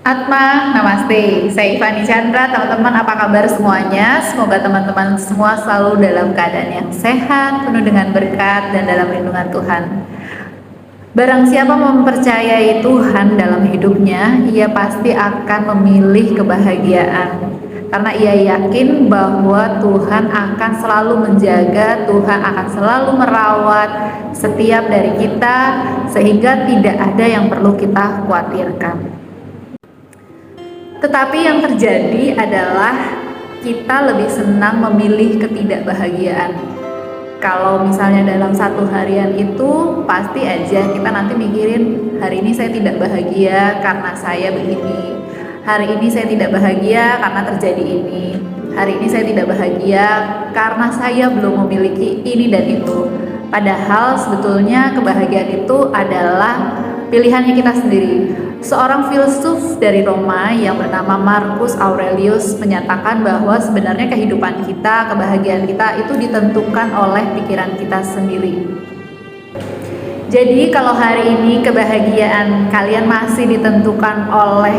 Atma, namaste. Saya Ivani Chandra. Teman-teman, apa kabar semuanya? Semoga teman-teman semua selalu dalam keadaan yang sehat, penuh dengan berkat, dan dalam lindungan Tuhan. Barang siapa mempercayai Tuhan dalam hidupnya, ia pasti akan memilih kebahagiaan. Karena ia yakin bahwa Tuhan akan selalu menjaga, Tuhan akan selalu merawat setiap dari kita, sehingga tidak ada yang perlu kita khawatirkan. Tetapi yang terjadi adalah kita lebih senang memilih ketidakbahagiaan. Kalau misalnya dalam satu harian itu pasti aja kita nanti mikirin, hari ini saya tidak bahagia karena saya begini, hari ini saya tidak bahagia karena terjadi ini, hari ini saya tidak bahagia karena saya belum memiliki ini dan itu. Padahal sebetulnya kebahagiaan itu adalah pilihannya kita sendiri. Seorang filsuf dari Roma yang bernama Marcus Aurelius menyatakan bahwa sebenarnya kehidupan kita, kebahagiaan kita itu ditentukan oleh pikiran kita sendiri. Jadi kalau hari ini kebahagiaan kalian masih ditentukan oleh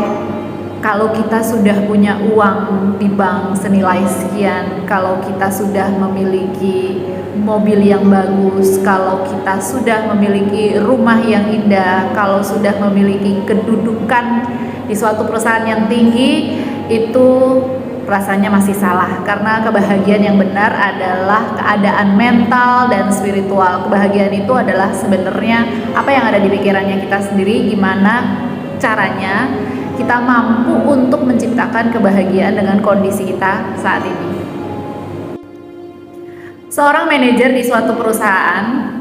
kalau kita sudah punya uang di bank senilai sekian, kalau kita sudah memiliki mobil yang bagus, kalau kita sudah memiliki rumah yang indah, kalau sudah memiliki kedudukan di suatu perusahaan yang tinggi, itu rasanya masih salah. Karena kebahagiaan yang benar adalah keadaan mental dan spiritual. Kebahagiaan itu adalah sebenarnya apa yang ada di pikirannya kita sendiri, gimana caranya kita mampu untuk menciptakan kebahagiaan dengan kondisi kita saat ini. Seorang manajer di suatu perusahaan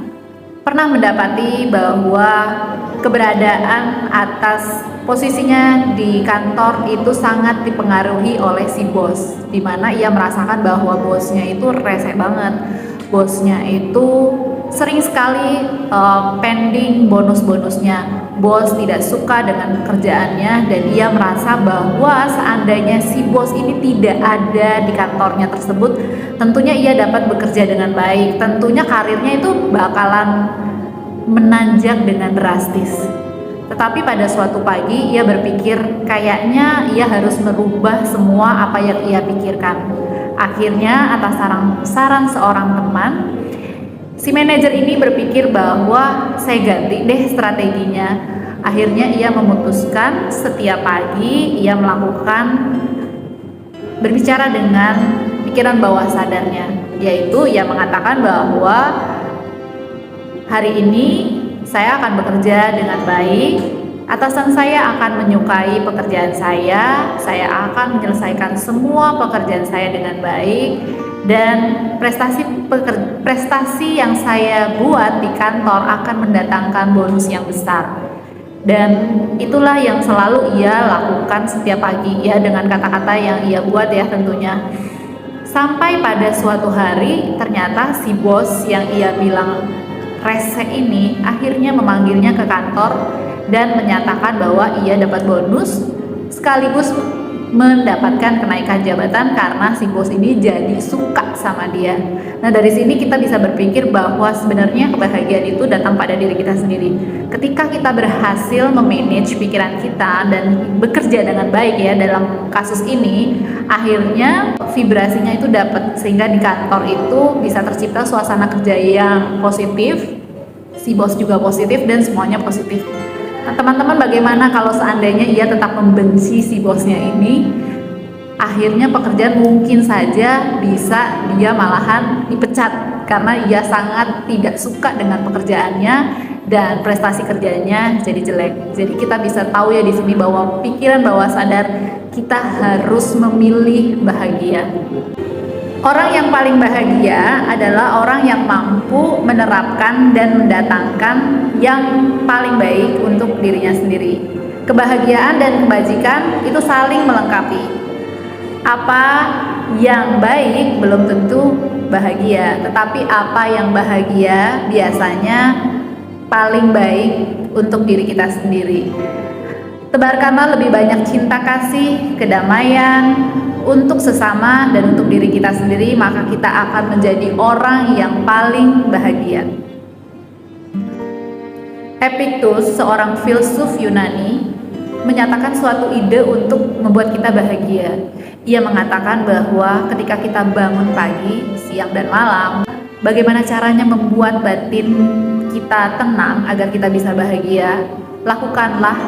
pernah mendapati bahwa keberadaan atas posisinya di kantor itu sangat dipengaruhi oleh si bos, di mana ia merasakan bahwa bosnya itu rese banget. Bosnya itu sering sekali pending bonus-bonusnya. Bos tidak suka dengan pekerjaannya dan ia merasa bahwa seandainya si bos ini tidak ada di kantornya tersebut, tentunya ia dapat bekerja dengan baik, tentunya karirnya itu bakalan menanjak dengan drastis. Tetapi pada suatu pagi ia berpikir kayaknya ia harus merubah semua apa yang ia pikirkan. Akhirnya atas saran seorang teman, si manajer ini berpikir bahwa saya ganti deh strateginya. Akhirnya ia memutuskan setiap pagi ia melakukan berbicara dengan pikiran bawah sadarnya, yaitu ia mengatakan bahwa hari ini saya akan bekerja dengan baik, atasan saya akan menyukai pekerjaan saya akan menyelesaikan semua pekerjaan saya dengan baik, dan prestasi yang saya buat di kantor akan mendatangkan bonus yang besar. Dan itulah yang selalu ia lakukan setiap pagi, ya, dengan kata-kata yang ia buat, ya, tentunya. Sampai pada suatu hari ternyata si bos yang ia bilang rese ini akhirnya memanggilnya ke kantor dan menyatakan bahwa ia dapat bonus sekaligus mendapatkan kenaikan jabatan karena si bos ini jadi suka sama dia. Nah, dari sini kita bisa berpikir bahwa sebenarnya kebahagiaan itu datang pada diri kita sendiri. Ketika kita berhasil memanage pikiran kita dan bekerja dengan baik, ya, dalam kasus ini akhirnya vibrasinya itu dapat, sehingga di kantor itu bisa tercipta suasana kerja yang positif, si bos juga positif, dan semuanya positif. Nah, teman-teman, bagaimana kalau seandainya ia tetap membenci si bosnya ini? Akhirnya pekerjaan mungkin saja bisa dia malahan dipecat karena ia sangat tidak suka dengan pekerjaannya dan prestasi kerjanya jadi jelek. Jadi kita bisa tahu, ya, di sini bahwa pikiran bawah sadar kita harus memilih bahagia. Orang yang paling bahagia adalah orang yang mampu menerapkan dan mendatangkan yang paling baik untuk dirinya sendiri. Kebahagiaan dan kebajikan itu saling melengkapi. Apa yang baik belum tentu bahagia, tetapi apa yang bahagia biasanya paling baik untuk diri kita sendiri. Tebarkanlah lebih banyak cinta kasih, kedamaian untuk sesama dan untuk diri kita sendiri, maka kita akan menjadi orang yang paling bahagia. Epictetus, seorang filsuf Yunani, menyatakan suatu ide untuk membuat kita bahagia. Ia mengatakan bahwa ketika kita bangun pagi, siang, dan malam, bagaimana caranya membuat batin kita tenang agar kita bisa bahagia? Lakukanlah,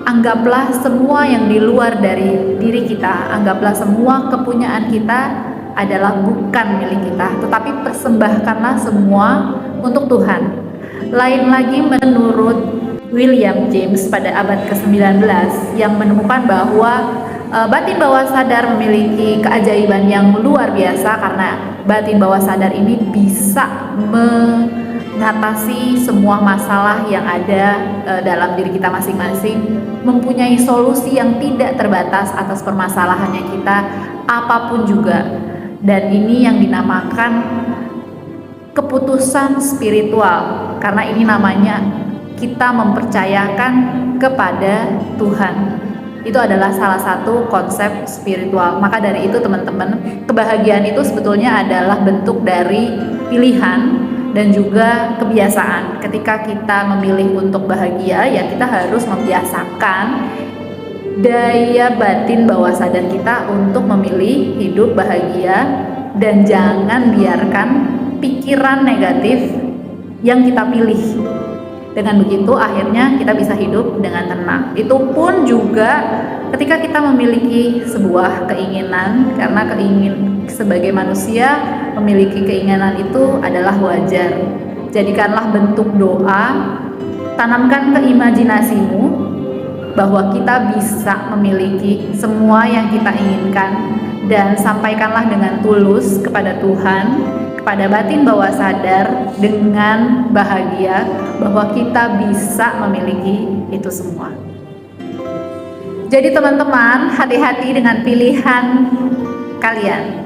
anggaplah semua yang di luar dari diri kita, anggaplah semua kepunyaan kita adalah bukan milik kita, tetapi persembahkanlah semua untuk Tuhan. Lain lagi menurut William James pada abad ke-19 yang menemukan bahwa batin bawah sadar memiliki keajaiban yang luar biasa, karena batin bawah sadar ini bisa mengatasi semua masalah yang ada dalam diri kita masing-masing, mempunyai solusi yang tidak terbatas atas permasalahannya kita apapun juga. Dan ini yang dinamakan keputusan spiritual, karena ini namanya kita mempercayakan kepada Tuhan. Itu adalah salah satu konsep spiritual. Maka dari itu teman-teman, kebahagiaan itu sebetulnya adalah bentuk dari pilihan dan juga kebiasaan. Ketika kita memilih untuk bahagia, ya kita harus membiasakan daya batin bawah sadar kita untuk memilih hidup bahagia, dan jangan biarkan pikiran negatif yang kita pilih. Dengan begitu akhirnya kita bisa hidup dengan tenang. Itu pun juga ketika kita memiliki sebuah keinginan, karena sebagai manusia memiliki keinginan itu adalah wajar. Jadikanlah bentuk doa, tanamkan ke imajinasimu bahwa kita bisa memiliki semua yang kita inginkan, dan sampaikanlah dengan tulus kepada Tuhan, kepada batin bawah sadar dengan bahagia bahwa kita bisa memiliki itu semua. Jadi teman-teman, hati-hati dengan pilihan kalian,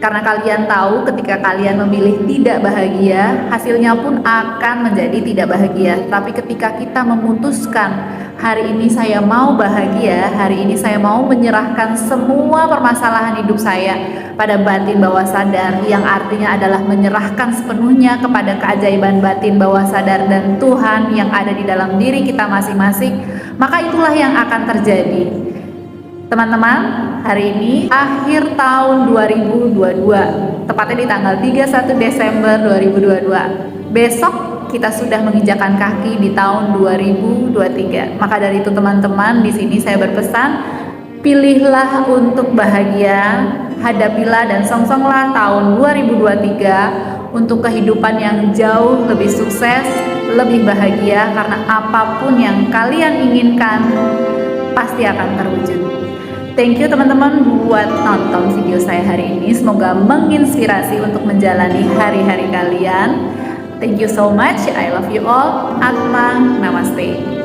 karena kalian tahu ketika kalian memilih tidak bahagia, hasilnya pun akan menjadi tidak bahagia. Tapi ketika kita memutuskan hari ini saya mau bahagia, hari ini saya mau menyerahkan semua permasalahan hidup saya pada batin bawah sadar, yang artinya adalah menyerahkan sepenuhnya kepada keajaiban batin bawah sadar dan Tuhan yang ada di dalam diri kita masing-masing, maka itulah yang akan terjadi. Teman-teman, hari ini akhir tahun 2022, tepatnya di tanggal 31 Desember 2022. Besok kita sudah menginjakan kaki di tahun 2023. Maka dari itu teman-teman, di sini saya berpesan, pilihlah untuk bahagia, hadapilah dan songsonglah tahun 2023 untuk kehidupan yang jauh lebih sukses, lebih bahagia, karena apapun yang kalian inginkan pasti akan terwujud. Thank you teman-teman buat nonton video saya hari ini. Semoga menginspirasi untuk menjalani hari-hari kalian. Thank you so much. I love you all. Atma, namaste.